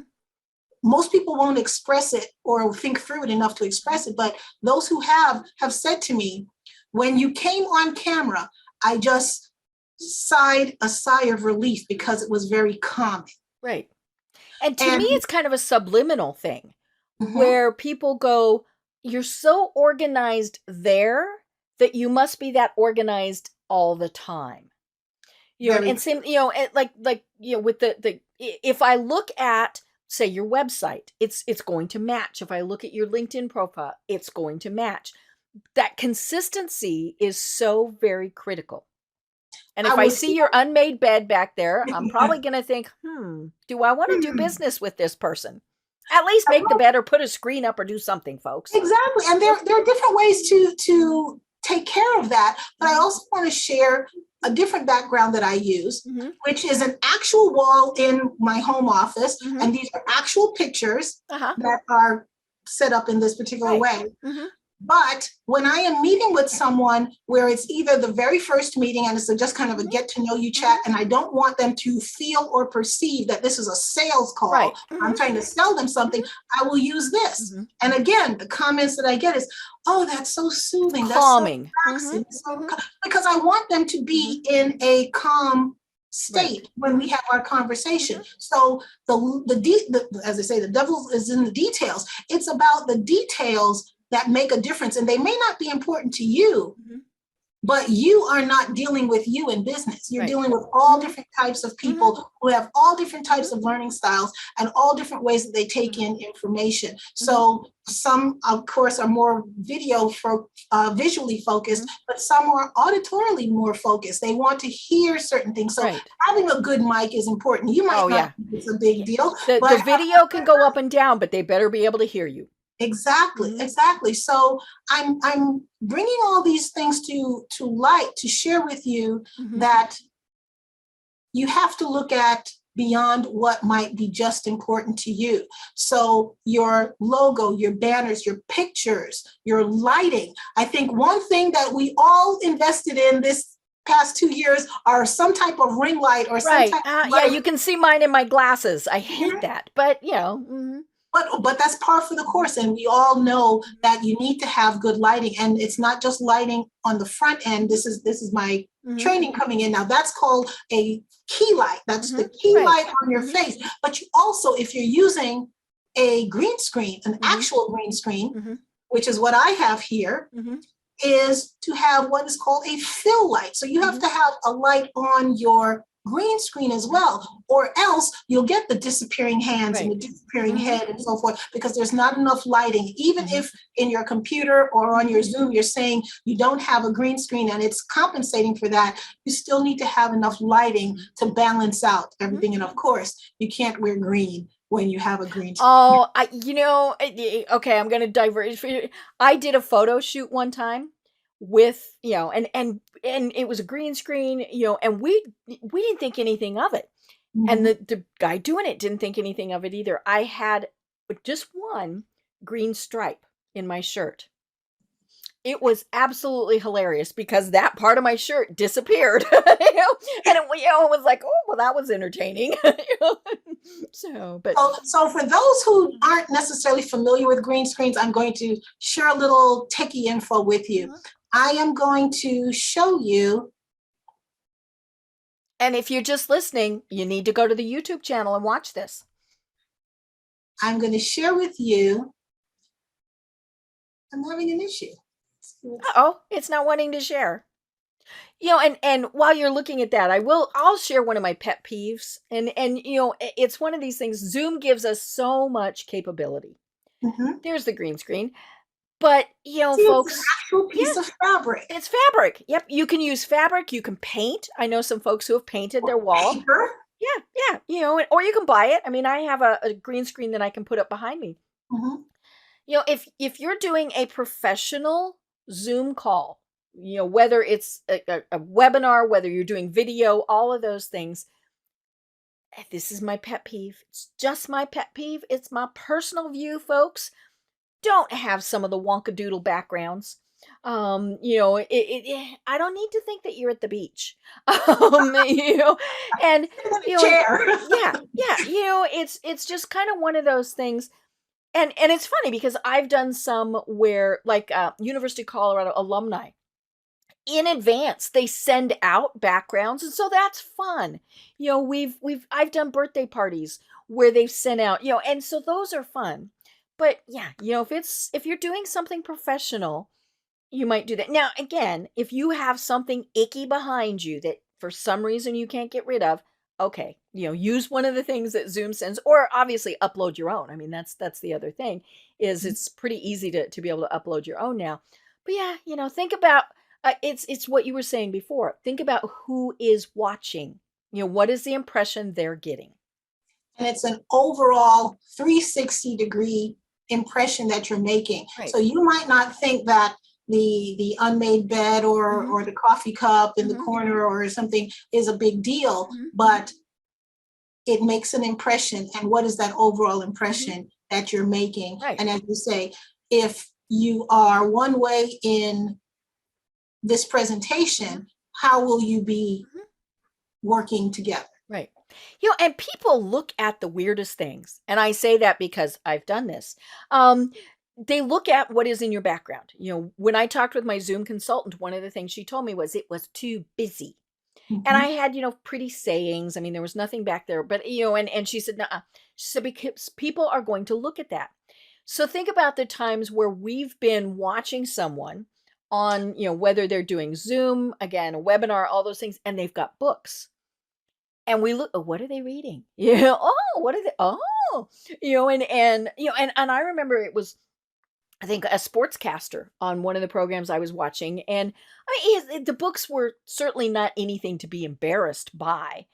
most people won't express it or think through it enough to express it, but those who have said to me, when you came on camera, I just sighed a sigh of relief because it was very calming. Right. And to me, And it's kind of a subliminal thing mhm, where people go, "You're so organized there that you must be that organized all the time." very And same, with if I look at, say, your website, it's going to match. If I look at your LinkedIn profile, it's going to match. That consistency is so very critical. And I if I was see your unmade bed back there, I'm here. probably going to think, do I want to do business with this person? At least make the bed or put a screen up or do something, folks. Exactly. And there are different ways to take care of that. But I also want to share a different background that I use, Mm-hmm. which is an actual wall in my home office. Mm-hmm. And these are actual pictures Uh-huh. that are set up in this particular Right. way. Mm-hmm. But when I am meeting with someone where it's either the very first meeting and it's just kind of a get to know you chat, and I don't want them to feel or perceive that this is a sales call, Right. I'm trying to sell them something, I will use this. Mm-hmm. And again, the comments that I get is, "Oh, that's so soothing. Calming. That's so relaxing." Mm-hmm. Because I want them to be in a calm state Right. when we have our conversation. So as I say, the devil is in the details. It's about the details that make a difference, and they may not be important to you, Mm-hmm. but you are not dealing with you in business. You're Right. dealing with all different types of people who have all different types of learning styles and all different ways that they take in information. So some, of course, are more visually focused, but some are auditorily more focused. They want to hear certain things. So Right. having a good mic is important. You might not think it's a big deal, The but video can go up and down, but they better be able to hear you. Exactly. So I'm bringing all these things to light to share with you that you have to look at beyond what might be just important to you. So your logo, your banners, your pictures, your lighting. I think one thing that we all invested in this past 2 years are some type of ring light or some type of light. Yeah, you can see mine in my glasses. I hate that, but But that's par for the course, and we all know that you need to have good lighting, and it's not just lighting on the front end. This is my training coming in now. That's called a key light. That's the key light on your face. But you also, if you're using a green screen, an actual green screen, which is what I have here, is to have what is called a fill light. So you have to have a light on your green screen as well, or else you'll get the disappearing hands and the disappearing head and so forth, because there's not enough lighting. Even if in your computer or on your Zoom you're saying you don't have a green screen and it's compensating for that, you still need to have enough lighting to balance out everything. And of course, you can't wear green when you have a green screen. Oh, okay, I'm going to diverge. I did a photo shoot one time with, and it was a green screen, and we didn't think anything of it. And Mhm. the guy doing it didn't think anything of it either. I had just one green stripe in my shirt. It was absolutely hilarious because that part of my shirt disappeared, and it was like, oh, well, that was entertaining. So, but So for those who aren't necessarily familiar with green screens, I'm going to share a little techie info with you. Mhm. I am going to show you. And if you're just listening, you need to go to the YouTube channel and watch this. I'm going to share with you. I'm having an issue. Uh-oh, it's not wanting to share. And while you're looking at that, I'll share one of my pet peeves. And it's one of these things. Zoom gives us so much capability. Mhm. There's the green screen. But, See, it's an folks, actual yeah, piece of fabric. it's fabric. Yep, you can use fabric, you can paint. I know some folks who have painted their wall. Paper. Yeah, or you can buy it. I mean, I have a green screen that I can put up behind me. Mhm. If you're doing a professional Zoom call, whether it's a webinar, whether you're doing video, all of those things, this is my pet peeve. It's just my pet peeve. It's my personal view, folks. Don't have some of the wonkadoodle backgrounds. I don't need to think that you're at the beach. And Sit in a and chair. it's just kind of one of those things. And it's funny because I've done some where, like, University of Colorado alumni, in advance they send out backgrounds, and so that's fun. I've done birthday parties where they've sent out, and so those are fun. But yeah, if you're doing something professional, you might do that. Now, again, if you have something icky behind you that for some reason you can't get rid of, okay, use one of the things that Zoom sends, or obviously upload your own. I mean, that's the other thing, is it's pretty easy to be able to upload your own now. But yeah, think about, it's what you were saying before. Think about who is watching. What is the impression they're getting? And it's an overall 360-degree impression that you're making. Right. So you might not think that the unmade bed or the coffee cup in the Mhm. corner or something is a big deal, Mhm. but it makes an impression. And what is that overall Mhm. impression that you're making? Right. And as you say, if you are one way in this presentation, how will you be Mhm. working together? Right. And people look at the weirdest things. And I say that because I've done this. They look at what is in your background. When I talked with my Zoom consultant, one of the things she told me was it was too busy. And I Mhm. had, pretty sayings. I mean, there was nothing back there, but, and she said, nuh. She said, because people are going to look at that. So think about the times where we've been watching someone on, whether they're doing Zoom, again, a webinar, all those things, and they've got books. And we look, oh, what are they reading? Oh, what are they? Oh, and I remember it was, I think, a sportscaster on one of the programs I was watching. And I mean, the books were certainly not anything to be embarrassed by,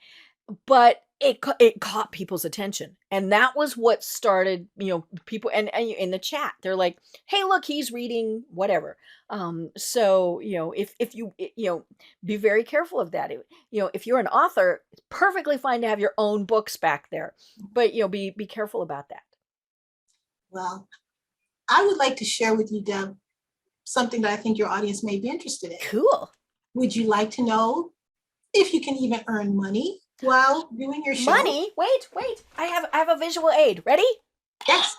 but it caught people's attention. And that was what started, people, and in the chat, they're like, hey, look, he's reading whatever. So, if you, be very careful of that. If you're an author, it's perfectly fine to have your own books back there, but, be careful about that. Well, I would like to share with you, Deb, something that I think your audience may be interested in. Cool. Would you like to know if you can even earn money while doing your show? Money? Wait. I have a visual aid. Ready? Yes.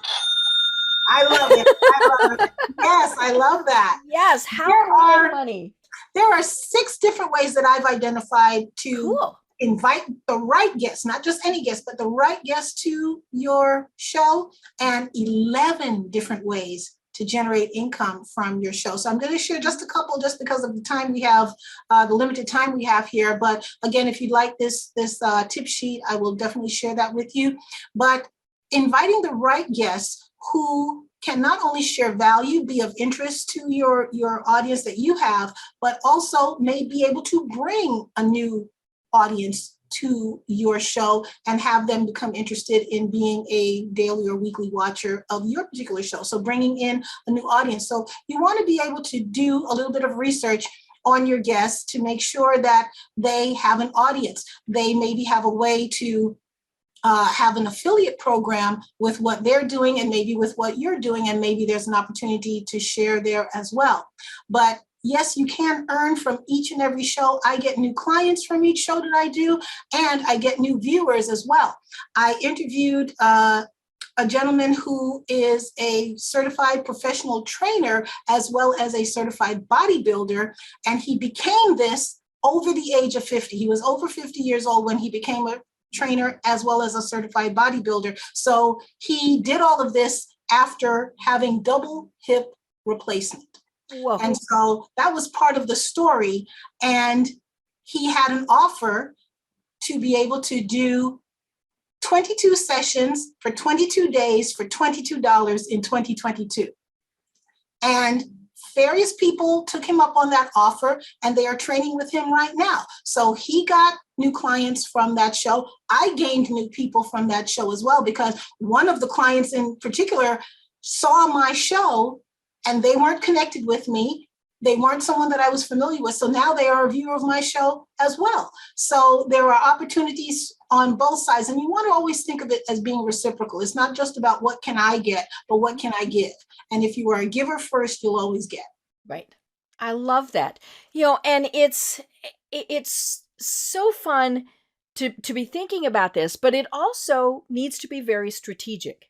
I love it. I love it. Yes, I love that. Yes. How There can we are- make money? There are 6 different ways that I've identified to Cool. invite the right guests, not just any guest, but the right guest to your show, and 11 different ways to generate income from your show. So I'm going to share just a couple, just because of the time we have, the limited time we have here. But again, if you'd like this tip sheet, I will definitely share that with you. But inviting the right guests who can not only share value, be of interest to your audience that you have, but also may be able to bring a new audience to your show and have them become interested in being a daily or weekly watcher of your particular show. So bringing in a new audience. So you want to be able to do a little bit of research on your guests to make sure that they have an audience. They maybe have a way to have an affiliate program with what they're doing and maybe with what you're doing, and maybe there's an opportunity to share there as well. But yes, you can earn from each and every show. I get new clients from each show that I do, and I get new viewers as well. I interviewed a gentleman who is a certified professional trainer as well as a certified bodybuilder, and he became this over the age of 50. He was over 50 years old when he became a trainer as well as a certified bodybuilder. So he did all of this after having double hip replacement. Whoa. And so that was part of the story. And he had an offer to be able to do 22 sessions for 22 days for $22 in 2022. And various people took him up on that offer, and they are training with him right now. So he got new clients from that show. I gained new people from that show as well, because one of the clients in particular saw my show and they weren't connected with me. They weren't someone that I was familiar with. So now they are a viewer of my show as well. So there are opportunities on both sides. And you want to always think of it as being reciprocal. It's not just about what can I get, but what can I give? And if you are a giver first, you'll always get. Right. I love that. And it's so fun to be thinking about this, but it also needs to be very strategic.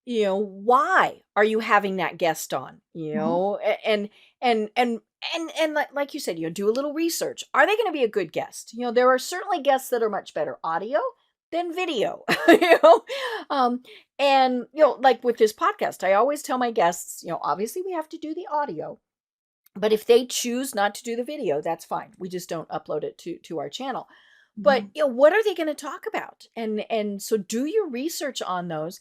Why are you having that guest on? And like you said, do a little research. Are they going to be a good guest? There are certainly guests that are much better audio than video. And like with this podcast, I always tell my guests, obviously we have to do the audio, but if they choose not to do the video, that's fine. We just don't upload it to our channel. But what are they going to talk about? And so do your research on those.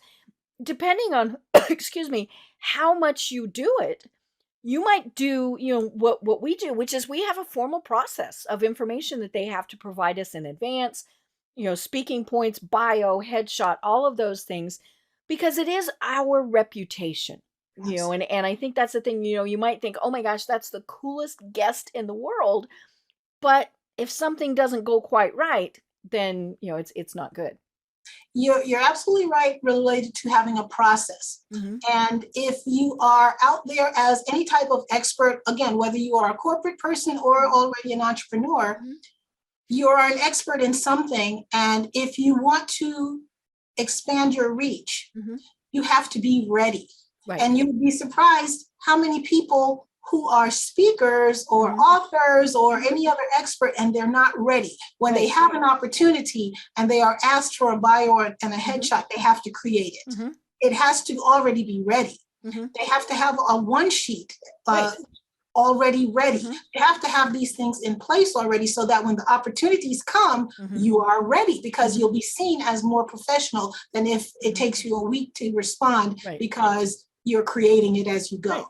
Depending on, excuse me, how much you do it, you might do, what we do, which is we have a formal process of information that they have to provide us in advance, speaking points, bio, headshot, all of those things, because it is our reputation, and I think that's the thing, you might think, oh my gosh, that's the coolest guest in the world. But if something doesn't go quite right, then, it's not good. You're absolutely right related to having a process. Mm-hmm. And if you are out there as any type of expert, again, whether you are a corporate person or already an entrepreneur, you're an expert in something. And if you want to expand your reach, you have to be ready. Right. And you would be surprised how many people who are speakers or authors or any other expert, and they're not ready. When they have an opportunity and they are asked for a bio and a headshot, they have to create it. It has to already be ready. They have to have a one sheet already ready. You have to have these things in place already so that when the opportunities come, you are ready, because you'll be seen as more professional than if it takes you a week to respond because you're creating it as you go. Right.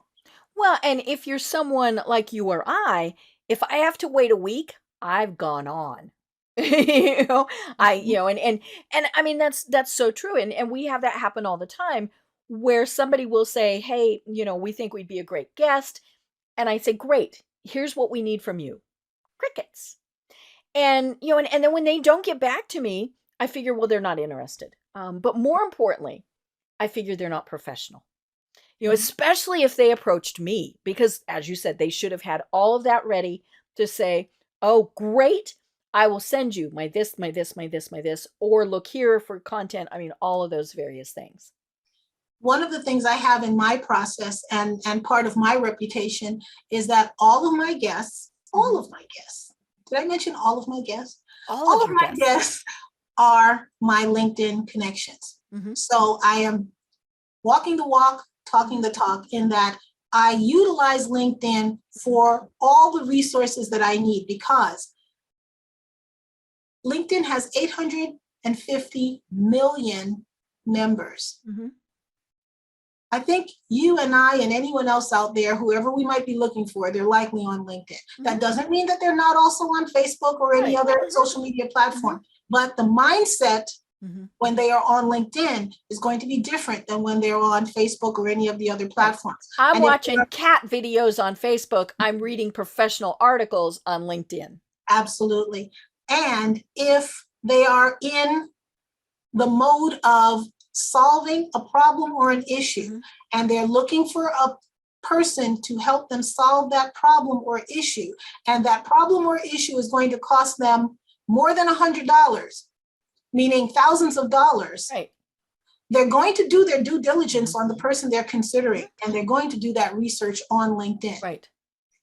Well, and if you're someone like you or I, if I have to wait a week, I've gone on. And I mean, that's so true. And we have that happen all the time, where somebody will say, hey, we think we'd be a great guest. And I say, great, here's what we need from you. Crickets. And, and then when they don't get back to me, I figure, well, they're not interested. But more importantly, I figure they're not professional. Especially if they approached me, because as you said, they should have had all of that ready to say, oh, great, I will send you my this, or look here for content. I mean, all of those various things. One of the things I have in my process and part of my reputation is that all of my guests, did I mention all of my guests? All of my guests are my LinkedIn connections. So I am walking the walk, talking the talk, in that I utilize LinkedIn for all the resources that I need, because LinkedIn has 850 million members. I think you and I and anyone else out there, whoever we might be looking for, they're likely on LinkedIn. That doesn't mean that they're not also on Facebook or any other social media platform. But the mindset Mm-hmm. when they are on LinkedIn is going to be different than when they're on Facebook or any of the other platforms. I'm And if watching cat videos on Facebook. I'm reading professional articles on LinkedIn. absolutely. And if they are in the mode of solving a problem or an issue, Mhm. and they're looking for a person to help them solve that problem or issue, and that problem or issue is going to cost them more than $100, meaning thousands of dollars, Right. they're going to do their due diligence on the person they're considering, and they're going to do that research on LinkedIn. Right.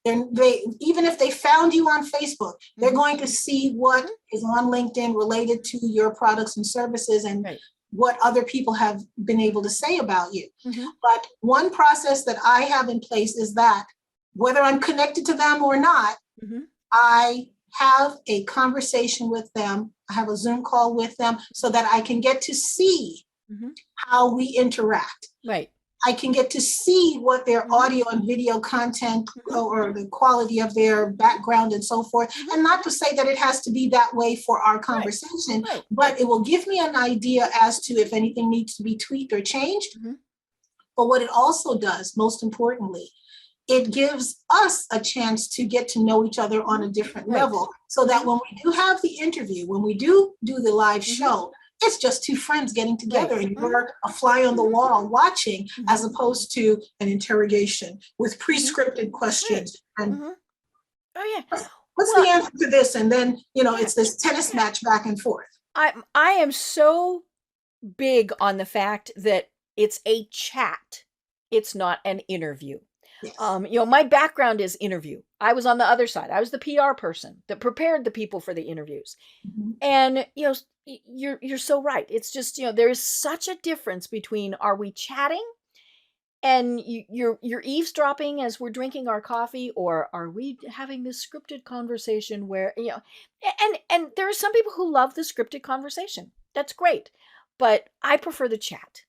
Even if they found you on Facebook, they're Mhm. going to see what is on LinkedIn related to your products and services and Right. what other people have been able to say about you. Mhm. But one process that I have in place is that whether I'm connected to them or not, Mhm. I have a conversation with them. I have a Zoom call with them so that I can get to see Mhm. how we interact. Right. I can get to see what their audio and video content or the quality of their background and so forth. And not to say that it has to be that way for our conversation, Right. but it will give me an idea as to if anything needs to be tweaked or changed. Mhm. But what it also does, most importantly, it gives us a chance to get to know each other on a different Right. level, so that when we do have the interview, when we do the live show, it's just two friends getting together, Right. and you're a fly on the wall watching, as opposed to an interrogation with pre-scripted questions. And Oh yeah. what's Well, the answer to this? And then, yeah. it's this tennis match back and forth. I am so big on the fact that it's a chat. It's not an interview. Yes. My background is interview. I was on the other side. I was the PR person that prepared the people for the interviews. Mhm. And you're so right. It's just, there is such a difference between, are we chatting and you're eavesdropping as we're drinking our coffee, or are we having this scripted conversation where, and there are some people who love the scripted conversation. That's great. But I prefer the chat.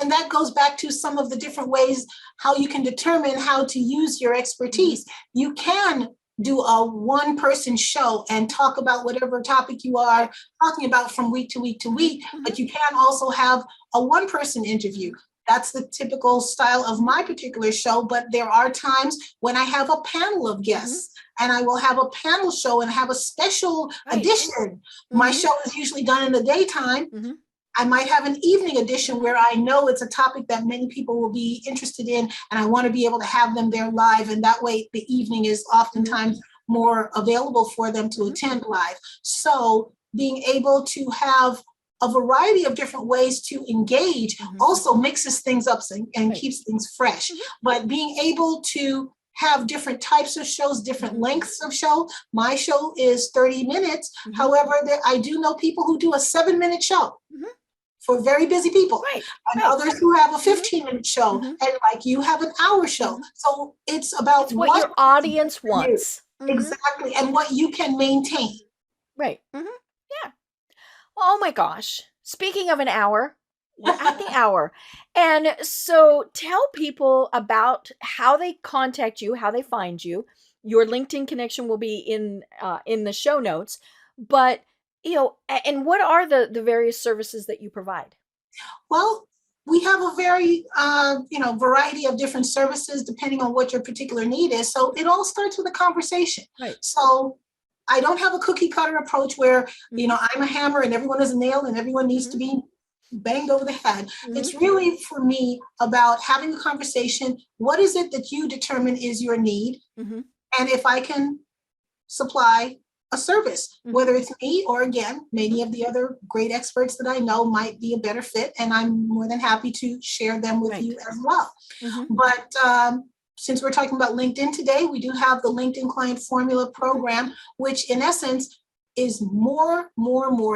And that goes back to some of the different ways how you can determine how to use your expertise. You can do a one-person show and talk about whatever topic you are talking about from week to week to week, but you can also have a one-person interview. That's the typical style of my particular show, but there are times when I have a panel of guests, and I will have a panel show and have a special edition. My show is usually done in the daytime. I might have an evening edition where I know it's a topic that many people will be interested in, and I want to be able to have them there live. And that way the evening is oftentimes more available for them to attend live. So being able to have a variety of different ways to engage also mixes things up and keeps things fresh. But being able to have different types of shows, different lengths of show. My show is 30 minutes. However, I do know people who do a 7-minute show. For very busy people, and others who have a 15-minute show, and like you have an hour show. So it's about what your audience wants. Exactly, and what you can maintain. Right. Yeah. Oh my gosh. Speaking of an hour, we're at the hour. And so tell people about how they contact you, how they find you. Your LinkedIn connection will be in the show notes. But, and what are the various services that you provide? Well, we have a very, variety of different services depending on what your particular need is. So it all starts with a conversation. Right. So I don't have a cookie cutter approach where, I'm a hammer and everyone is a nail and everyone needs to be banged over the head. It's really, for me, about having a conversation. What is it that you determine is your need? And if I can supply a service, whether it's me or, again, many of the other great experts that I know might be a better fit, and I'm more than happy to share them with you as well. But since we're talking about LinkedIn today, we do have the LinkedIn Client Formula program, which in essence is more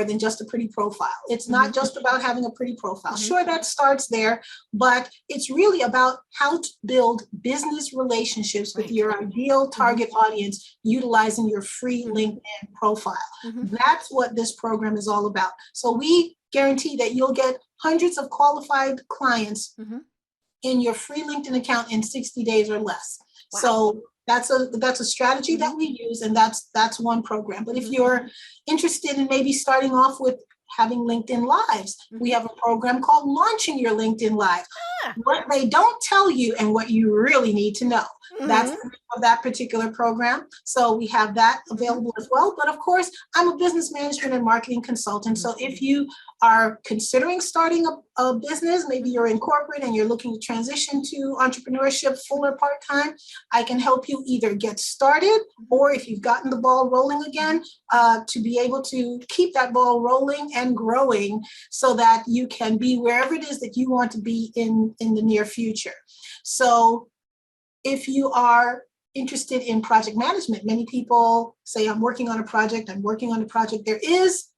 than just a pretty profile. It's not just about having a pretty profile. Sure, that starts there, but it's really about how to build business relationships with your ideal target audience utilizing your free LinkedIn profile. That's what this program is all about. So we guarantee that you'll get hundreds of qualified clients in your free LinkedIn account in 60 days or less. Wow. So That's a strategy that we use, and that's one program. But if you're interested in maybe starting off with having LinkedIn Lives, we have a program called Launching Your LinkedIn Live. What they don't tell you and what you really need to know. That's the name of that particular program. So we have that available as well. But of course, I'm a business management and marketing consultant. So if you are considering starting a business, maybe you're in corporate and you're looking to transition to entrepreneurship full or part-time, I can help you either get started, or if you've gotten the ball rolling again, to be able to keep that ball rolling and growing so that you can be wherever it is that you want to be in the near future. So if you are interested in project management, many people say, I'm working on a project, There is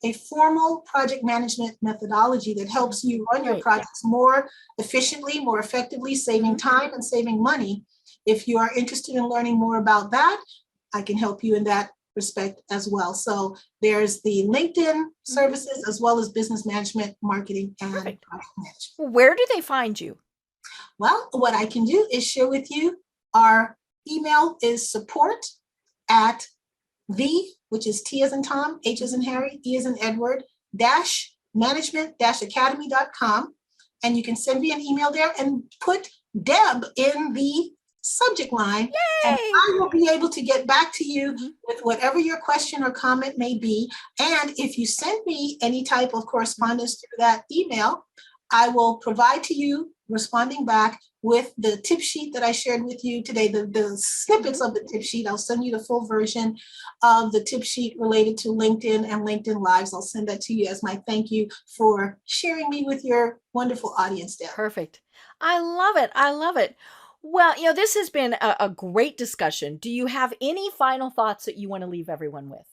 a formal project management methodology that helps you run your projects more efficiently, more effectively, saving time and saving money. If you are interested in learning more about that, I can help you in that respect as well. So there's the LinkedIn services as well as business management, marketing, and project management. Where do they find you? Well, what I can do is share with you. Our email is support@the, which is T as in Tom, H as in Harry, E as in Edward, -management-academy.com. And you can send me an email there and put Deb in the subject line. Yay! And I will be able to get back to you with whatever your question or comment may be. And if you send me any type of correspondence through that email, I will provide to you, responding back with the tip sheet that I shared with you today, the snippets of the tip sheet. I'll send you the full version of the tip sheet related to LinkedIn and LinkedIn Lives. I'll send that to you as my thank you for sharing me with your wonderful audience, Deb. Perfect. I love it. I love it. Well, this has been a great discussion. Do you have any final thoughts that you want to leave everyone with?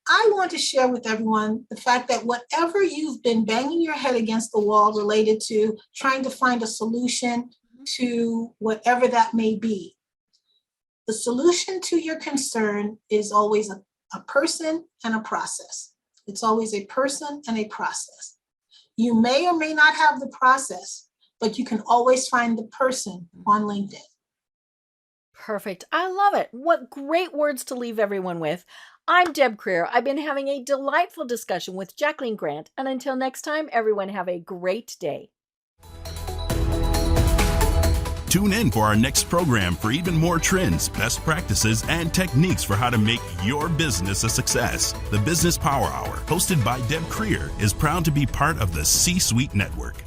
I want to share with everyone the fact that whatever you've been banging your head against the wall related to trying to find a solution to whatever that may be, the solution to your concern is always a person and a process. It's always a person and a process. You may or may not have the process, but you can always find the person on LinkedIn. Perfect. I love it. What great words to leave everyone with. I'm Deb Creer. I've been having a delightful discussion with Jacqueline Grant. And until next time, everyone have a great day. Tune in for our next program for even more trends, best practices, and techniques for how to make your business a success. The Business Power Hour, hosted by Deb Creer, is proud to be part of the C-Suite Network.